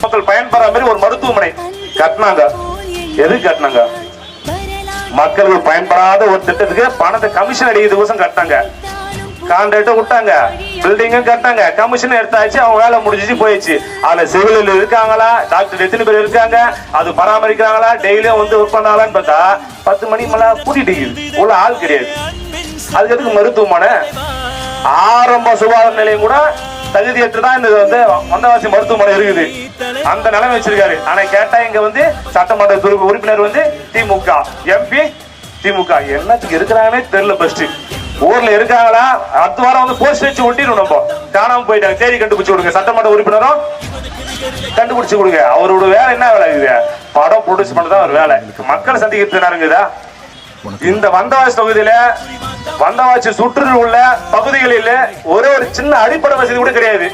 மக்கள் பயன்பெற மாதிரி ஒரு மருத்துவமனை கட்டினாங்க. எதுக்கு கட்டினாங்க? மக்களுக்கு பயன்படாத ஒரு திட்டத்துக்கு பணத்தை கமிஷன் அடிக்கிறதுக்கோசம் கட்டினாங்க. கான்ட்ராக்ட் விட்டாங்க, பில்டிங்கும் கட்டாங்க, கமிஷன் எடுத்தாச்சு, அவங்க வேலை முடிஞ்சிச்சு போயிடுச்சு. அதுல சிவில் இருக்காங்களா, டாக்டர் எத்தனை பேர் இருக்காங்க, அது பராமரிக்கிறாங்களா, டெய்லியும் வந்து ஒர்க் பண்ணாங்களான்னு பார்த்தா 10 மணி மேல கூட்டிட்டு உள்ள ஆள் கிடையாது. அதுக்கு எதுக்கு மருத்துவமனை? ஆரம்ப சுகாதார நிலையம் கூட தகுதியற்று தான் இந்த வந்து வந்தவாசி மருத்துவமனை இருக்குது. அந்த நிலைமை வச்சிருக்காரு. ஆனா கேட்டா இங்க வந்து சட்டமன்ற உறுப்பினர் வந்து திமுக எம்பி, திமுக என்னத்துக்கு இருக்கிறாங்கன்னே தெரியல. பெஸ்ட் ஊர்ல இருக்காங்களா? அடுத்த வாரம் வந்து போஸ்ட் வச்சு ஒட்டிடும். நம்ம காணாம போயிட்டாங்க, தேடி கண்டுபிடிச்சு கொடுங்க. சட்டமன்ற உறுப்பினரும் கண்டுபிடிச்சு கொடுங்க. அவரோட வேலை என்ன வேலை இருக்குது? படம் ப்ரொடியூஸ் பண்ணதான் ஒரு வேலை. மக்களை சந்திக்கிறது இருக்குதா? இந்த வந்தவாசி தொகுதியில வந்தவாசி சுற்றில் உள்ள பகுதிகளில் ஒரே ஒரு சின்ன அடிப்படை வசதி கூட கிடையாது.